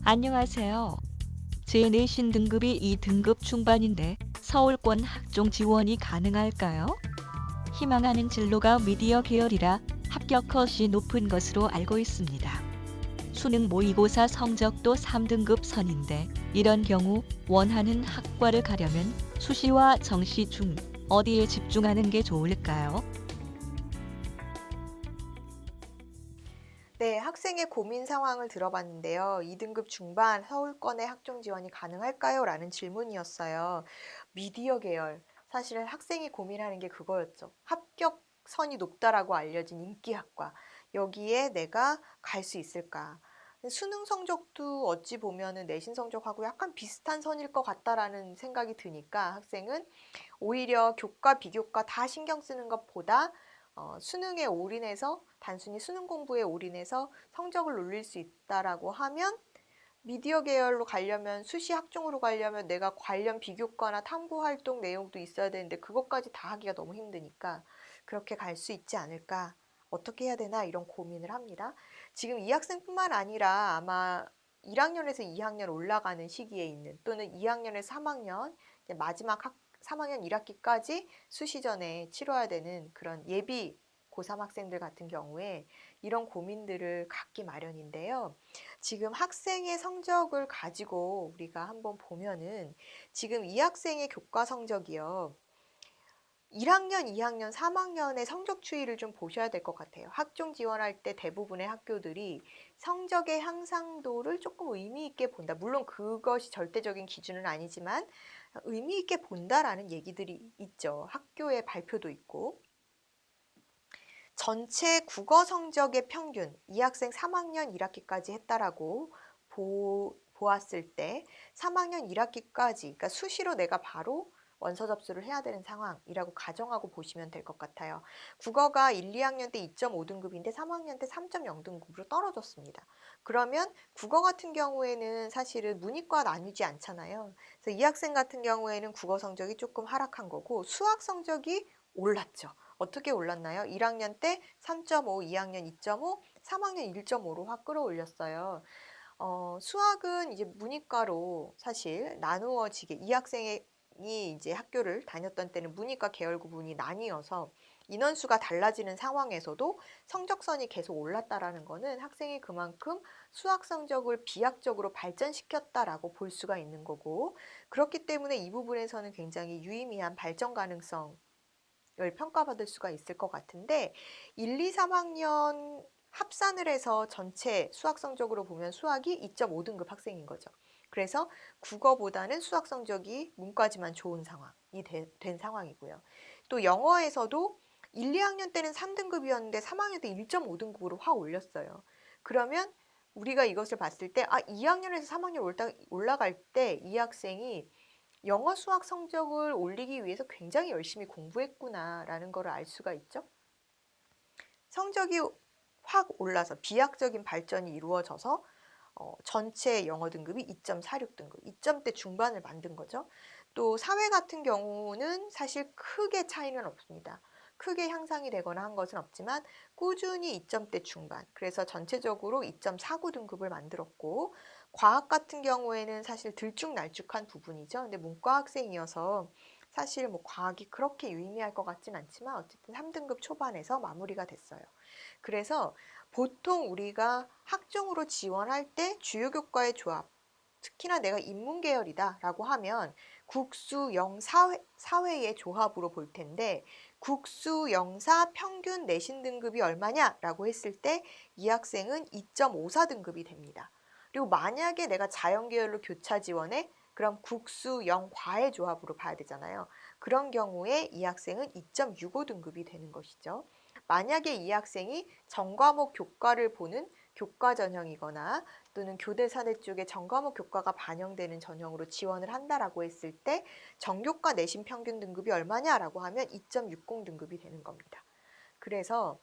안녕하세요. 제 내신 등급이 2등급 중반인데 서울권 학종 지원이 가능할까요? 희망하는 진로가 미디어 계열이라 합격 컷이 높은 것으로 알고 있습니다. 수능 모의고사 성적도 3등급 선인데 이런 경우 원하는 학과를 가려면 수시와 정시 중 어디에 집중하는 게 좋을까요? 네, 학생의 고민 상황을 들어봤는데요. 2등급 중반 서울권에 학종 지원이 가능할까요? 라는 질문이었어요. 미디어 계열. 사실 학생이 고민하는 게 그거였죠. 합격선이 높다라고 알려진 인기 학과. 여기에 내가 갈 수 있을까? 수능 성적도 어찌 보면은 내신 성적하고 약간 비슷한 선일 것 같다라는 생각이 드니까 학생은 오히려 교과, 비교과 다 신경 쓰는 것보다 수능에 올인해서 단순히 수능 공부에 올인해서 성적을 올릴 수 있다라고 하면 미디어 계열로 가려면 수시 학종으로 가려면 내가 관련 비교과나 탐구 활동 내용도 있어야 되는데 그것까지 다 하기가 너무 힘드니까 그렇게 갈 수 있지 않을까? 어떻게 해야 되나 이런 고민을 합니다. 지금 이 학생뿐만 아니라 아마 1학년에서 2학년 올라가는 시기에 있는 또는 2학년에서 3학년 마지막 3학년 1학기까지 수시전에 치러야 되는 그런 예비 고3 학생들 같은 경우에 이런 고민들을 갖기 마련인데요. 지금 학생의 성적을 가지고 우리가 한번 보면은 지금 이 학생의 교과 성적이요. 1학년, 2학년, 3학년의 성적 추이를 좀 보셔야 될 것 같아요. 학종 지원할 때 대부분의 학교들이 성적의 향상도를 조금 의미 있게 본다. 물론 그것이 절대적인 기준은 아니지만 의미 있게 본다라는 얘기들이 있죠. 학교의 발표도 있고. 전체 국어 성적의 평균, 이 학생 3학년 1학기까지 했다라고 보았을 때 3학년 1학기까지, 그러니까 수시로 내가 바로 원서 접수를 해야 되는 상황이라고 가정하고 보시면 될 것 같아요. 국어가 1, 2학년 때 2.5등급인데 3학년 때 3.0등급으로 떨어졌습니다. 그러면 국어 같은 경우에는 사실은 문이과 나뉘지 않잖아요. 그래서 이 학생 같은 경우에는 국어 성적이 조금 하락한 거고 수학 성적이 올랐죠. 어떻게 올랐나요? 1학년 때 3.5, 2학년 2.5, 3학년 1.5로 확 끌어올렸어요. 수학은 이제 문이과로 사실 나누어지게 이 학생이 이제 학교를 다녔던 때는 문이과 계열 구분이 나뉘어서 인원수가 달라지는 상황에서도 성적선이 계속 올랐다라는 거는 학생이 그만큼 수학 성적을 비약적으로 발전시켰다라고 볼 수가 있는 거고 그렇기 때문에 이 부분에서는 굉장히 유의미한 발전 가능성 을 평가받을 수가 있을 것 같은데 1, 2, 3학년 합산을 해서 전체 수학 성적으로 보면 수학이 2.5등급 학생인 거죠. 그래서 국어보다는 수학 성적이 문과지만 좋은 상황이 된 상황이고요. 또 영어에서도 1, 2학년 때는 3등급이었는데 3학년 때 1.5등급으로 확 올렸어요. 그러면 우리가 이것을 봤을 때 2학년에서 3학년 올라갈 때 이 학생이 영어 수학 성적을 올리기 위해서 굉장히 열심히 공부했구나라는 걸 알 수가 있죠. 성적이 확 올라서 비약적인 발전이 이루어져서 전체 영어 등급이 2.46등급, 2점대 중반을 만든 거죠. 또 사회 같은 경우는 사실 크게 차이는 없습니다. 크게 향상이 되거나 한 것은 없지만 꾸준히 2점대 중반, 그래서 전체적으로 2.49등급을 만들었고 과학 같은 경우에는 사실 들쭉날쭉한 부분이죠. 근데 문과 학생이어서 사실 뭐 과학이 그렇게 유의미할 것 같진 않지만 어쨌든 3등급 초반에서 마무리가 됐어요. 그래서 보통 우리가 학종으로 지원할 때 주요 교과의 조합, 특히나 내가 인문 계열이다라고 하면 국수, 영사, 사회의 조합으로 볼 텐데 국수, 영사 평균 내신 등급이 얼마냐라고 했을 때 이 학생은 2.54등급이 됩니다. 그리고 만약에 내가 자연 계열로 교차 지원해 그럼 국수, 영, 과의 조합으로 봐야 되잖아요. 그런 경우에 이 학생은 2.65등급이 되는 것이죠. 만약에 이 학생이 전과목 교과를 보는 교과 전형이거나 또는 교대 사대 쪽에 전과목 교과가 반영되는 전형으로 지원을 한다라고 했을 때 전교과 내신 평균 등급이 얼마냐라고 하면 2.60등급이 되는 겁니다. 그래서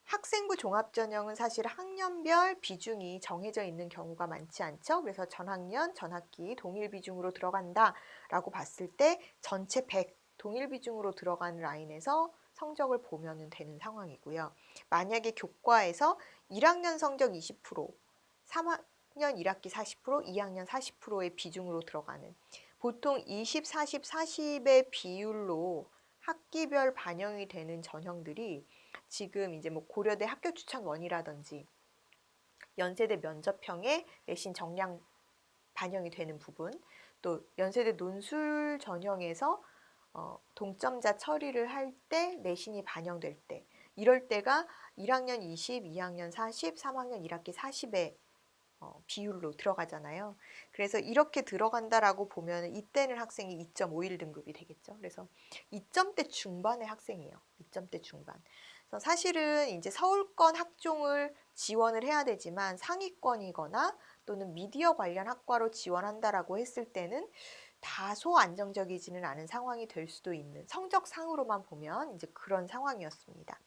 학생부 종합전형은 사실 학년별 비중이 정해져 있는 경우가 많지 않죠. 그래서 전학년, 전학기 동일 비중으로 들어간다라고 봤을 때 전체 100 동일 비중으로 들어가는 라인에서 성적을 보면 되는 상황이고요. 만약에 교과에서 1학년 성적 20%, 1학년 1학기 40%, 2학년 40%의 비중으로 들어가는 보통 20, 40, 40의 비율로 학기별 반영이 되는 전형들이 지금 이제 뭐 고려대 학교 추천원이라든지 연세대 면접형에 내신 정량 반영이 되는 부분, 또 연세대 논술 전형에서 동점자 처리를 할 때 내신이 반영될 때, 이럴 때가 1학년 20, 2학년 40, 3학년 1학기 40의 비율로 들어가잖아요. 그래서 이렇게 들어간다라고 보면 이때는 학생이 2.51 등급이 되겠죠. 그래서 2점대 중반의 학생이에요. 2점대 중반. 그래서 사실은 이제 서울권 학종을 지원을 해야 되지만 상위권이거나 또는 미디어 관련 학과로 지원한다라고 했을 때는 다소 안정적이지는 않은 상황이 될 수도 있는, 성적상으로만 보면 이제 그런 상황이었습니다.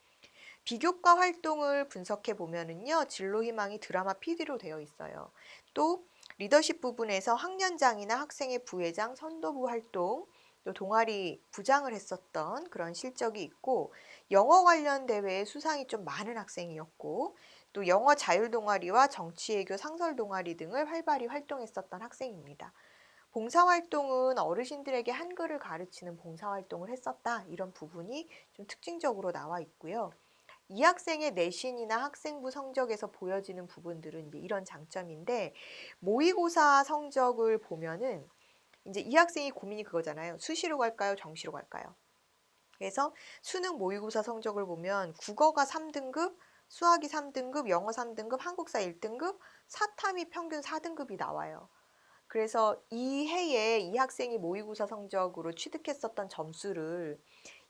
비교과 활동을 분석해 보면은요, 진로 희망이 드라마 PD로 되어 있어요. 또 리더십 부분에서 학년장이나 학생회 부회장, 선도부 활동, 또 동아리 부장을 했었던 그런 실적이 있고, 영어 관련 대회에 수상이 좀 많은 학생이었고, 또 영어 자율 동아리와 정치외교 상설 동아리 등을 활발히 활동했었던 학생입니다. 봉사활동은 어르신들에게 한글을 가르치는 봉사활동을 했었다, 이런 부분이 좀 특징적으로 나와 있고요. 이 학생의 내신이나 학생부 성적에서 보여지는 부분들은 이제 이런 장점인데, 모의고사 성적을 보면은 이제 이 학생이 고민이 그거잖아요. 수시로 갈까요? 정시로 갈까요? 그래서 수능 모의고사 성적을 보면 국어가 3등급, 수학이 3등급, 영어 3등급, 한국사 1등급, 사탐이 평균 4등급이 나와요. 그래서 이 해에 이 학생이 모의고사 성적으로 취득했었던 점수를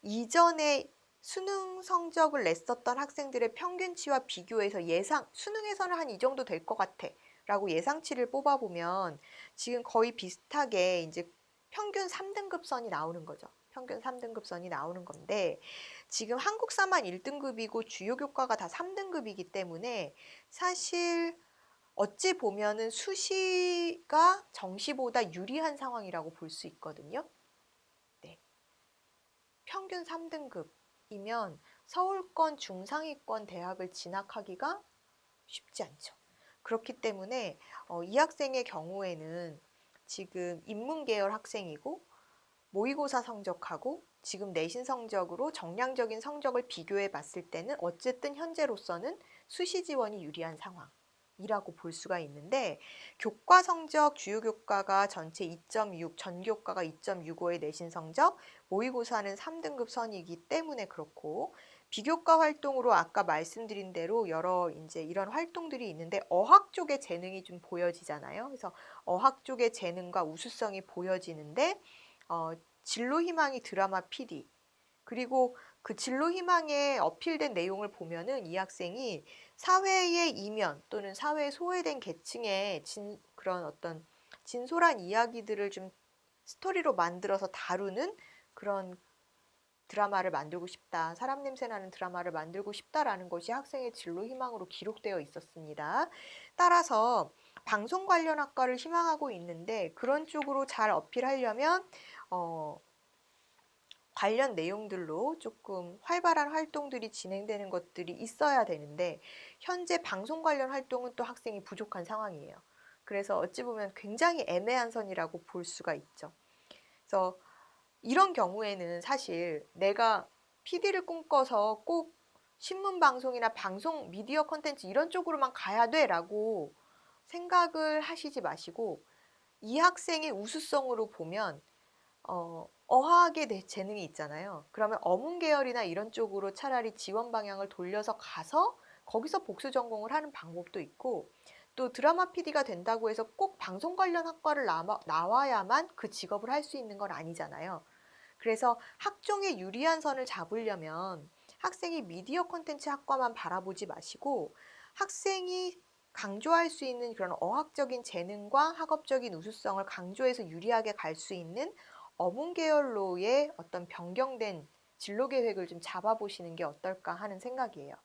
이전에 수능 성적을 냈었던 학생들의 평균치와 비교해서 수능에서는 한 이 정도 될 것 같아 라고 예상치를 뽑아보면 지금 거의 비슷하게 이제 평균 3등급 선이 나오는 거죠. 평균 3등급 선이 나오는 건데, 지금 한국사만 1등급이고 주요 교과가 다 3등급이기 때문에 사실 어찌 보면은 수시가 정시보다 유리한 상황이라고 볼 수 있거든요. 네. 평균 3등급이면 서울권 중상위권 대학을 진학하기가 쉽지 않죠. 그렇기 때문에 이 학생의 경우에는 지금 인문계열 학생이고 모의고사 성적하고 지금 내신 성적으로 정량적인 성적을 비교해 봤을 때는 어쨌든 현재로서는 수시 지원이 유리한 상황이라고 볼 수가 있는데, 교과 성적 주요 교과가 전체 2.6, 전교과가 2.65의 내신 성적, 모의고사는 3등급 선이기 때문에 그렇고, 비교과 활동으로 아까 말씀드린 대로 여러 이제 이런 활동들이 있는데 어학 쪽의 재능이 좀 보여지잖아요. 그래서 어학 쪽의 재능과 우수성이 보여지는데 진로 희망이 드라마 PD, 그리고 그 진로 희망에 어필된 내용을 보면은 이 학생이 사회의 이면 또는 사회에 소외된 계층의 그런 어떤 진솔한 이야기들을 좀 스토리로 만들어서 다루는 그런 드라마를 만들고 싶다, 사람 냄새 나는 드라마를 만들고 싶다라는 것이 학생의 진로 희망으로 기록되어 있었습니다. 따라서 방송 관련 학과를 희망하고 있는데 그런 쪽으로 잘 어필하려면 관련 내용들로 조금 활발한 활동들이 진행되는 것들이 있어야 되는데, 현재 방송 관련 활동은 또 학생이 부족한 상황이에요. 그래서 어찌 보면 굉장히 애매한 선이라고 볼 수가 있죠. 그래서 이런 경우에는 사실 내가 PD를 꿈꿔서 꼭 신문 방송이나 방송 미디어 콘텐츠 이런 쪽으로만 가야 돼라고 생각을 하시지 마시고, 이 학생의 우수성으로 보면 어학의 재능이 있잖아요. 그러면 어문 계열이나 이런 쪽으로 차라리 지원 방향을 돌려서 가서 거기서 복수 전공을 하는 방법도 있고, 또 드라마 PD가 된다고 해서 꼭 방송 관련 학과를 나와야만 그 직업을 할 수 있는 건 아니잖아요. 그래서 학종에 유리한 선을 잡으려면 학생이 미디어 콘텐츠 학과만 바라보지 마시고, 학생이 강조할 수 있는 그런 어학적인 재능과 학업적인 우수성을 강조해서 유리하게 갈 수 있는 어문 계열로의 어떤 변경된 진로 계획을 좀 잡아보시는 게 어떨까 하는 생각이에요.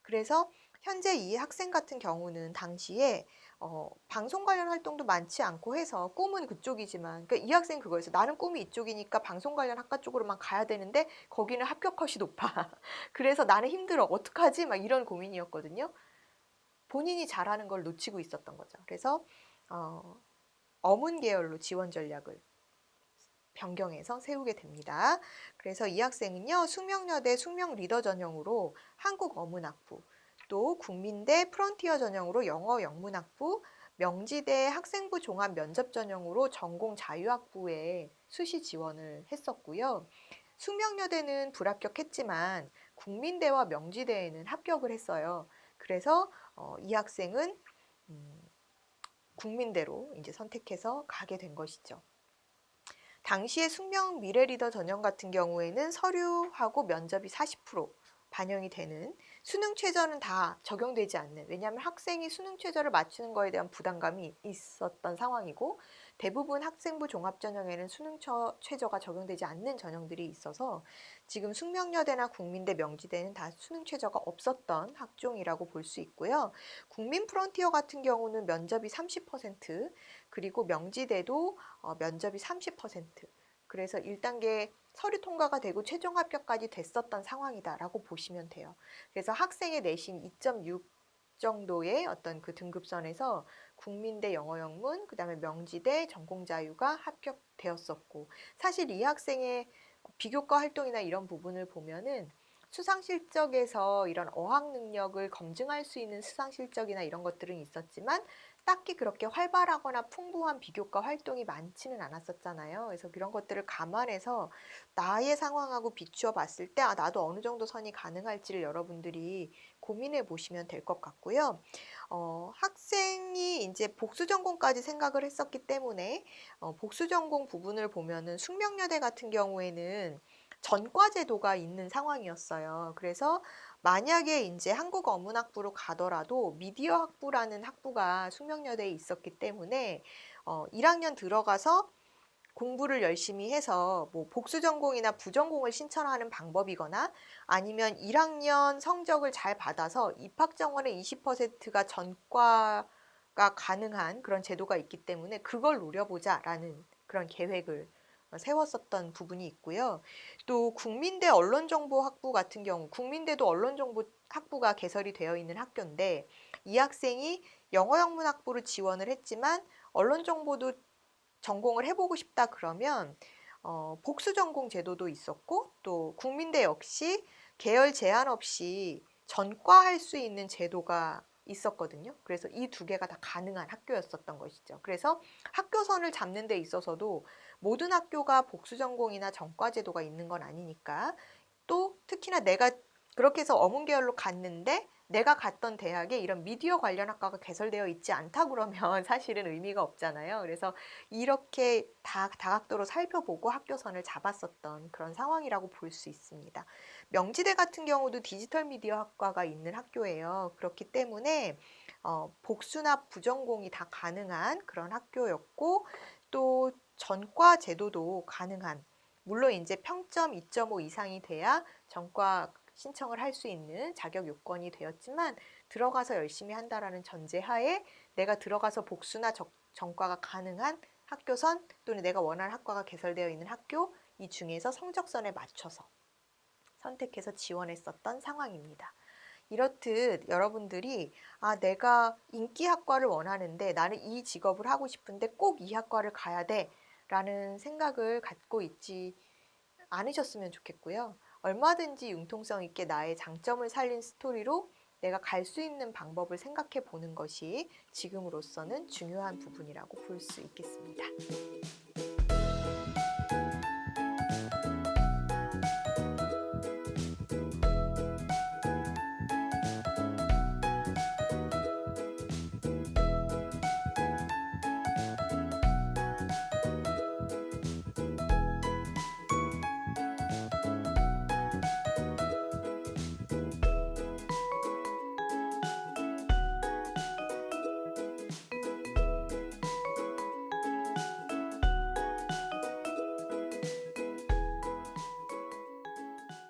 그래서 현재 이 학생 같은 경우는 당시에 방송 관련 활동도 많지 않고 해서 꿈은 그쪽이지만, 그러니까 이 학생 그거였어. 나는 꿈이 이쪽이니까 방송 관련 학과 쪽으로만 가야 되는데 거기는 합격 컷이 높아. 그래서 나는 힘들어. 어떡하지? 막 이런 고민이었거든요. 본인이 잘하는 걸 놓치고 있었던 거죠. 그래서 어문 계열로 지원 전략을 변경해서 세우게 됩니다. 그래서 이 학생은요, 숙명여대 숙명 리더 전형으로 한국 어문학부, 또 국민대 프론티어 전형으로 영어 영문학부, 명지대 학생부 종합 면접 전형으로 전공 자유학부에 수시 지원을 했었고요. 숙명여대는 불합격했지만 국민대와 명지대에는 합격을 했어요. 그래서 이 학생은 국민대로 이제 선택해서 가게 된 것이죠. 당시에 숙명 미래 리더 전형 같은 경우에는 서류하고 면접이 40% 반영이 되는, 수능 최저는 다 적용되지 않는, 왜냐하면 학생이 수능 최저를 맞추는 거에 대한 부담감이 있었던 상황이고, 대부분 학생부 종합 전형에는 수능 최저가 적용되지 않는 전형들이 있어서 지금 숙명여대나 국민대, 명지대는 다 수능 최저가 없었던 학종이라고 볼 수 있고요. 국민 프론티어 같은 경우는 면접이 30%, 그리고 명지대도 면접이 30%, 그래서 1단계 서류 통과가 되고 최종 합격까지 됐었던 상황이다라고 보시면 돼요. 그래서 학생의 내신 2.6 정도의 어떤 그 등급선에서 국민대 영어영문, 그 다음에 명지대 전공자유가 합격되었었고, 사실 이 학생의 비교과 활동이나 이런 부분을 보면은 수상실적에서 이런 어학 능력을 검증할 수 있는 수상실적이나 이런 것들은 있었지만 딱히 그렇게 활발하거나 풍부한 비교과 활동이 많지는 않았었잖아요. 그래서 그런 것들을 감안해서 나의 상황하고 비추어 봤을 때 나도 어느 정도 선이 가능할지를 여러분들이 고민해 보시면 될 것 같고요. 학생이 이제 복수 전공까지 생각을 했었기 때문에 복수 전공 부분을 보면은 숙명여대 같은 경우에는 전과 제도가 있는 상황이었어요. 그래서 만약에 이제 한국어문학부로 가더라도 미디어 학부라는 학부가 숙명여대에 있었기 때문에 1학년 들어가서 공부를 열심히 해서 뭐 복수 전공이나 부전공을 신청하는 방법이거나, 아니면 1학년 성적을 잘 받아서 입학 정원의 20%가 전과가 가능한 그런 제도가 있기 때문에 그걸 노려보자라는 그런 계획을 세웠었던 부분이 있고요. 또 국민대 언론정보학부 같은 경우, 국민대도 언론정보학부가 개설이 되어 있는 학교인데, 이 학생이 영어영문학부로 지원을 했지만 언론정보도 전공을 해보고 싶다 그러면 복수 전공 제도도 있었고, 또 국민대 역시 계열 제한 없이 전과할 수 있는 제도가 있었거든요. 그래서 이 두 개가 다 가능한 학교였었던 것이죠. 그래서 학교선을 잡는 데 있어서도 모든 학교가 복수 전공이나 전과 제도가 있는 건 아니니까, 또 특히나 내가 그렇게 해서 어문 계열로 갔는데 내가 갔던 대학에 이런 미디어 관련 학과가 개설되어 있지 않다 그러면 사실은 의미가 없잖아요. 그래서 이렇게 다각도로 살펴보고 학교선을 잡았었던 그런 상황이라고 볼 수 있습니다. 명지대 같은 경우도 디지털 미디어 학과가 있는 학교예요. 그렇기 때문에 복수나 부전공이 다 가능한 그런 학교였고, 또 전과 제도도 가능한, 물론 이제 평점 2.5 이상이 돼야 전과 신청을 할 수 있는 자격 요건이 되었지만, 들어가서 열심히 한다라는 전제하에 내가 들어가서 복수나 전과가 가능한 학교선, 또는 내가 원하는 학과가 개설되어 있는 학교, 이 중에서 성적선에 맞춰서 선택해서 지원했었던 상황입니다. 이렇듯 여러분들이 내가 인기 학과를 원하는데 나는 이 직업을 하고 싶은데 꼭 이 학과를 가야 돼 라는 생각을 갖고 있지 않으셨으면 좋겠고요. 얼마든지 융통성 있게 나의 장점을 살린 스토리로 내가 갈 수 있는 방법을 생각해 보는 것이 지금으로서는 중요한 부분이라고 볼 수 있겠습니다.